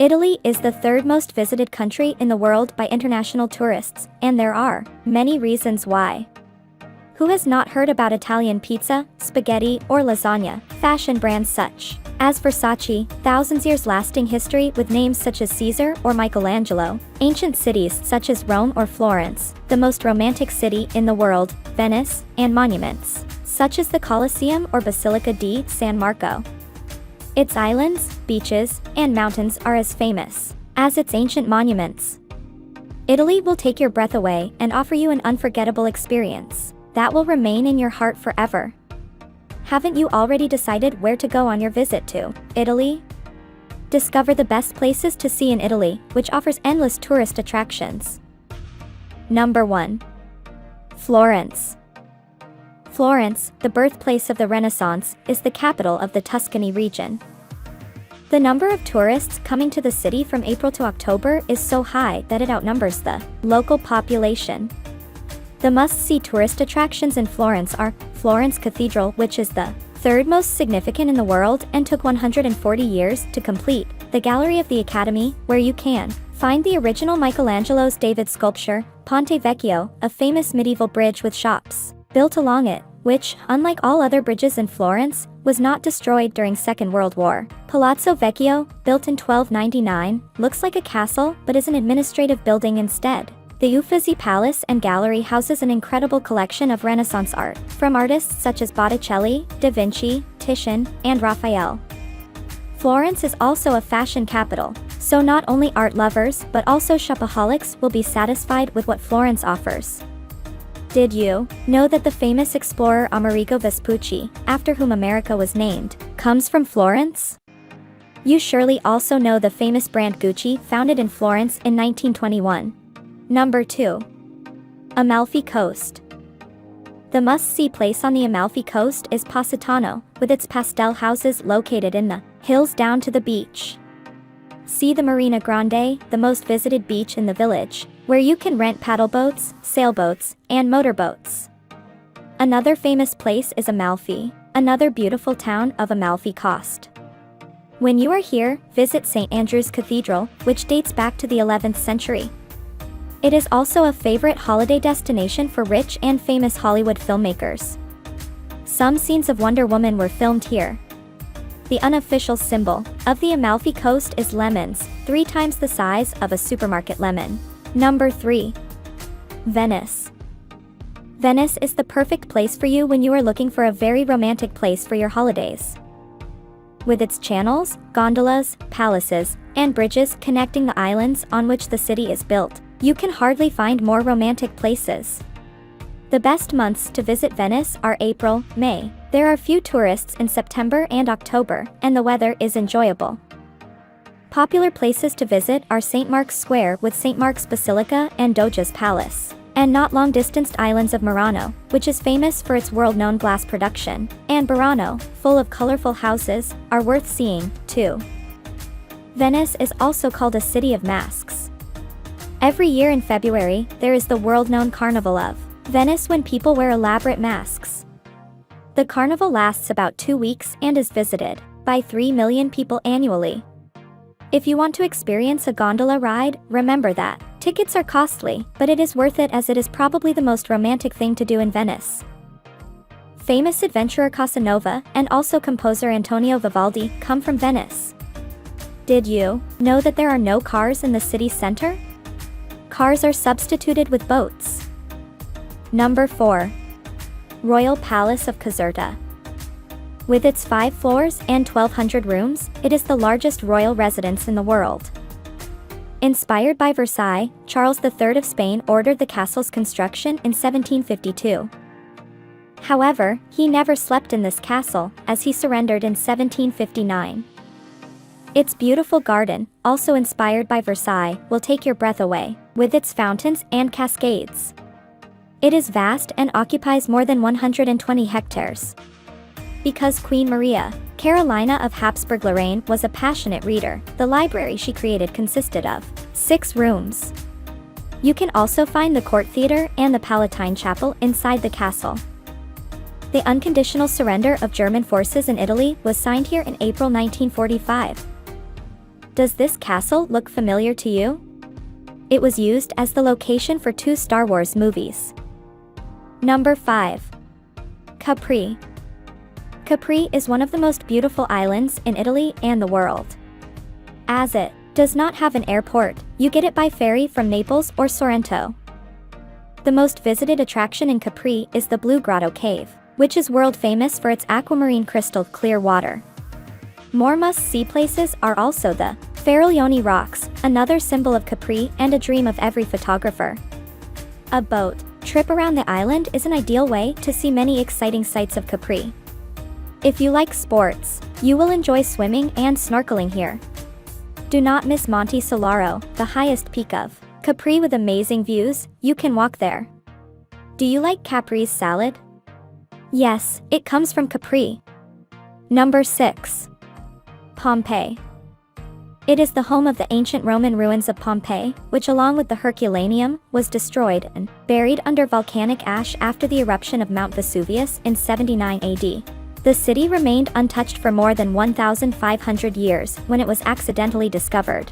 Italy is the third most visited country in the world by international tourists, and there are many reasons why. Who has not heard about Italian pizza, spaghetti, or lasagna, fashion brands such as Versace, thousands years lasting history with names such as Caesar or Michelangelo, ancient cities such as Rome or Florence, the most romantic city in the world, Venice, and monuments such as the Colosseum or Basilica di San Marco. Its islands, beaches, and mountains are as famous as its ancient monuments. Italy will take your breath away and offer you an unforgettable experience that will remain in your heart forever. Haven't you already decided where to go on your visit to Italy? Discover the best places to see in Italy, which offers endless tourist attractions. Number 1. Florence. Florence, the birthplace of the Renaissance, is the capital of the Tuscany region. The number of tourists coming to the city from April to October is so high that it outnumbers the local population. The must-see tourist attractions in Florence are Florence Cathedral, which is the third most significant in the world and took 140 years to complete, the Gallery of the Academy, where you can find the original Michelangelo's David sculpture, Ponte Vecchio, a famous medieval bridge with shops built along it, which, unlike all other bridges in Florence, was not destroyed during Second World War. Palazzo Vecchio, built in 1299, looks like a castle but is an administrative building instead. The Uffizi Palace and Gallery houses an incredible collection of Renaissance art, from artists such as Botticelli, Da Vinci, Titian, and Raphael. Florence is also a fashion capital, so not only art lovers but also shopaholics will be satisfied with what Florence offers. Did you know that the famous explorer Amerigo Vespucci, after whom America was named, comes from Florence? You surely also know the famous brand Gucci, founded in Florence in 1921. Number 2. Amalfi Coast. The must-see place on the Amalfi Coast is Positano, with its pastel houses located in the hills down to the beach. See the Marina Grande, the most visited beach in the village, where you can rent paddle boats, sailboats, and motorboats. Another famous place is Amalfi, another beautiful town of Amalfi Coast. When you are here, visit St. Andrew's Cathedral, which dates back to the 11th century. It is also a favorite holiday destination for rich and famous Hollywood filmmakers. Some scenes of Wonder Woman were filmed here. The unofficial symbol of the Amalfi Coast is lemons, 3 times the size of a supermarket lemon. Number 3. Venice. Venice is the perfect place for you when you are looking for a very romantic place for your holidays. With its channels, gondolas, palaces, and bridges connecting the islands on which the city is built, you can hardly find more romantic places. The best months to visit Venice are April, May. There are few tourists in September and October, and the weather is enjoyable. Popular places to visit are St. Mark's Square with St. Mark's Basilica and Doge's Palace, and not long-distanced islands of Murano, which is famous for its world-known glass production, and Burano, full of colorful houses, are worth seeing, too. Venice is also called a city of masks. Every year in February, there is the world-known Carnival of Venice when people wear elaborate masks. The carnival lasts about 2 weeks and is visited by 3 million people annually. If you want to experience a gondola ride, remember that tickets are costly, but it is worth it as it is probably the most romantic thing to do in Venice. Famous adventurer Casanova and also composer Antonio Vivaldi come from Venice. Did you know that there are no cars in the city center? Cars are substituted with boats. Number 4. Royal Palace of Caserta. With its 5 floors and 1,200 rooms, it is the largest royal residence in the world. Inspired by Versailles, Charles III of Spain ordered the castle's construction in 1752. However, he never slept in this castle, as he surrendered in 1759. Its beautiful garden, also inspired by Versailles, will take your breath away, with its fountains and cascades. It is vast and occupies more than 120 hectares. Because Queen Maria, Carolina of Habsburg-Lorraine was a passionate reader, the library she created consisted of 6 rooms. You can also find the Court Theatre and the Palatine Chapel inside the castle. The unconditional surrender of German forces in Italy was signed here in April 1945. Does this castle look familiar to you? It was used as the location for 2 Star Wars movies. Number 5. Capri. Capri is one of the most beautiful islands in Italy and the world. As it does not have an airport, you get it by ferry from Naples or Sorrento. The most visited attraction in Capri is the Blue Grotto Cave, which is world famous for its aquamarine crystal clear water. More must-see places are also the Fariglioni Rocks, another symbol of Capri and a dream of every photographer. A boat trip around the island is an ideal way to see many exciting sights of Capri. If you like sports, you will enjoy swimming and snorkeling here. Do not miss Monte Solaro, the highest peak of Capri with amazing views. You can walk there. Do you like Caprese salad? Yes, it comes from Capri. Number 6. Pompeii. It is the home of the ancient Roman ruins of Pompeii, which along with the Herculaneum, was destroyed and buried under volcanic ash after the eruption of Mount Vesuvius in 79 AD. The city remained untouched for more than 1,500 years when it was accidentally discovered.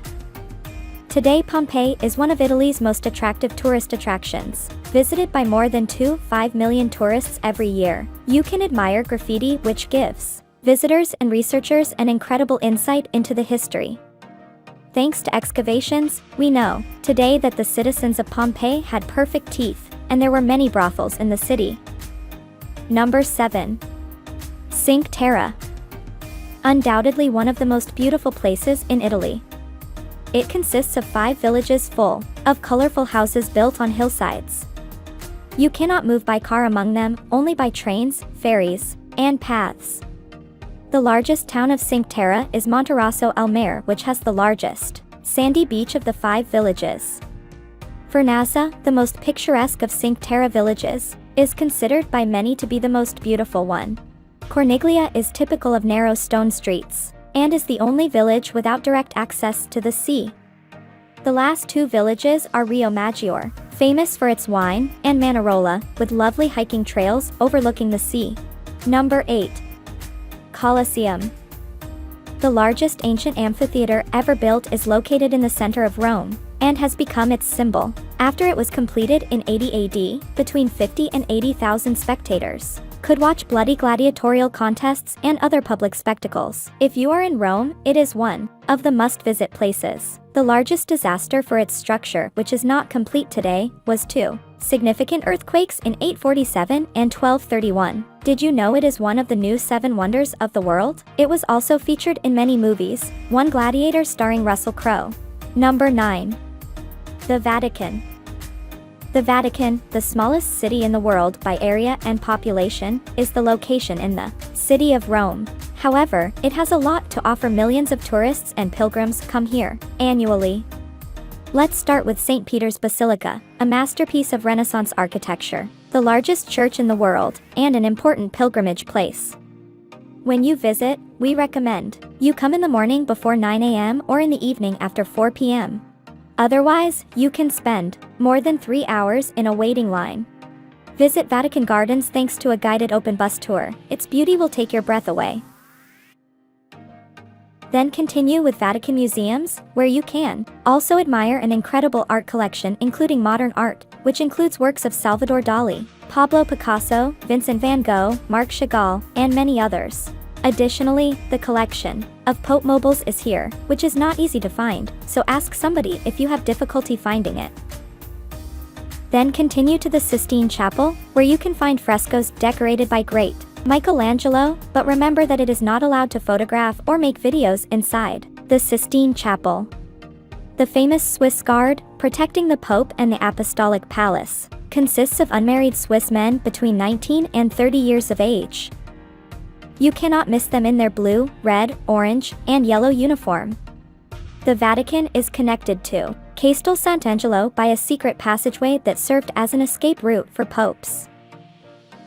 Today Pompeii is one of Italy's most attractive tourist attractions, visited by more than 2.5 million tourists every year. You can admire graffiti which gives visitors and researchers an incredible insight into the history. Thanks to excavations, we know today that the citizens of Pompeii had perfect teeth, and there were many brothels in the city. Number 7. Cinque Terre. Undoubtedly one of the most beautiful places in Italy. It consists of 5 villages full of colorful houses built on hillsides. You cannot move by car among them, only by trains, ferries, and paths. The largest town of Cinque Terre is Monterosso al Mare, which has the largest sandy beach of the 5 villages. Vernazza, the most picturesque of Cinque Terre villages, is considered by many to be the most beautiful one. Corniglia is typical of narrow stone streets, and is the only village without direct access to the sea. The last 2 villages are Rio Maggiore, famous for its wine, and Manarola, with lovely hiking trails overlooking the sea. Number 8. Colosseum. The largest ancient amphitheater ever built is located in the center of Rome, and has become its symbol. After it was completed in 80 AD, between 50 and 80,000 spectators could watch bloody gladiatorial contests and other public spectacles. If you are in Rome, it is one of the must-visit places. The largest disaster for its structure, which is not complete today, was 2 significant earthquakes in 847 and 1231. Did you know it is one of the new 7 wonders of the world? It was also featured in many movies, one Gladiator starring Russell Crowe. Number 9. The Vatican. The Vatican, the smallest city in the world by area and population, is the location in the city of Rome. However, it has a lot to offer. Millions of tourists and pilgrims come here annually. Let's start with St. Peter's Basilica, a masterpiece of Renaissance architecture, the largest church in the world, and an important pilgrimage place. When you visit, we recommend you come in the morning before 9 a.m. or in the evening after 4 p.m. Otherwise, you can spend more than 3 hours in a waiting line. Visit Vatican Gardens thanks to a guided open bus tour. Its beauty will take your breath away. Then continue with Vatican Museums, where you can also admire an incredible art collection including modern art, which includes works of Salvador Dali, Pablo Picasso, Vincent van Gogh, Marc Chagall, and many others. Additionally, the collection of Pope mobiles is here, which is not easy to find, so ask somebody if you have difficulty finding it. Then continue to the Sistine Chapel, where you can find frescoes decorated by great Michelangelo, but remember that it is not allowed to photograph or make videos inside the Sistine Chapel. The famous Swiss Guard, protecting the Pope and the Apostolic Palace, consists of unmarried Swiss men between 19 and 30 years of age. You cannot miss them in their blue, red, orange, and yellow uniform. The Vatican is connected to Castel Sant'Angelo by a secret passageway that served as an escape route for popes.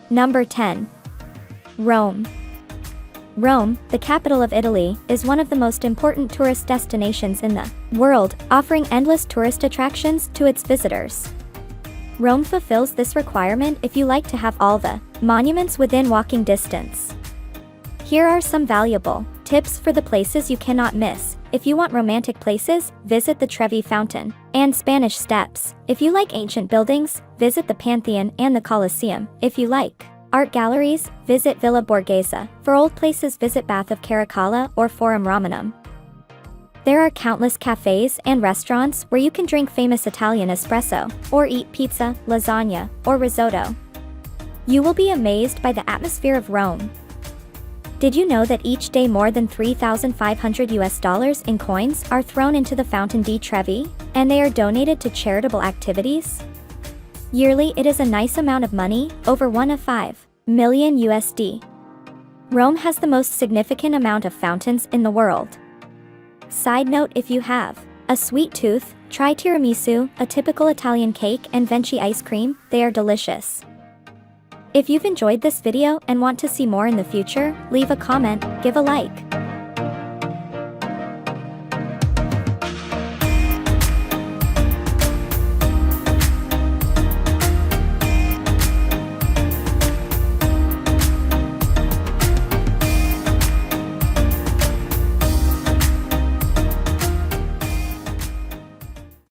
Number 10. Rome. Rome, the capital of Italy, is one of the most important tourist destinations in the world, offering endless tourist attractions to its visitors. Rome fulfills this requirement if you like to have all the monuments within walking distance. Here are some valuable tips for the places you cannot miss If you want romantic places, visit the Trevi Fountain and Spanish Steps. If you like ancient buildings, visit the Pantheon and the Colosseum. If you like art galleries, visit Villa Borghese. For old places, visit Bath of Caracalla or Forum Romanum. There are countless cafes and restaurants where you can drink famous Italian espresso, or eat pizza, lasagna, or risotto. You will be amazed by the atmosphere of Rome. Did you know that each day more than $3,500 in coins are thrown into the Fountain di Trevi, and they are donated to charitable activities? Yearly, it is a nice amount of money, over $1.5 million USD. Rome has the most significant amount of fountains in the world. Side note: if you have a sweet tooth, try tiramisu, a typical Italian cake, and venti ice cream. They are delicious. If you've enjoyed this video and want to see more in the future, leave a comment, give a like.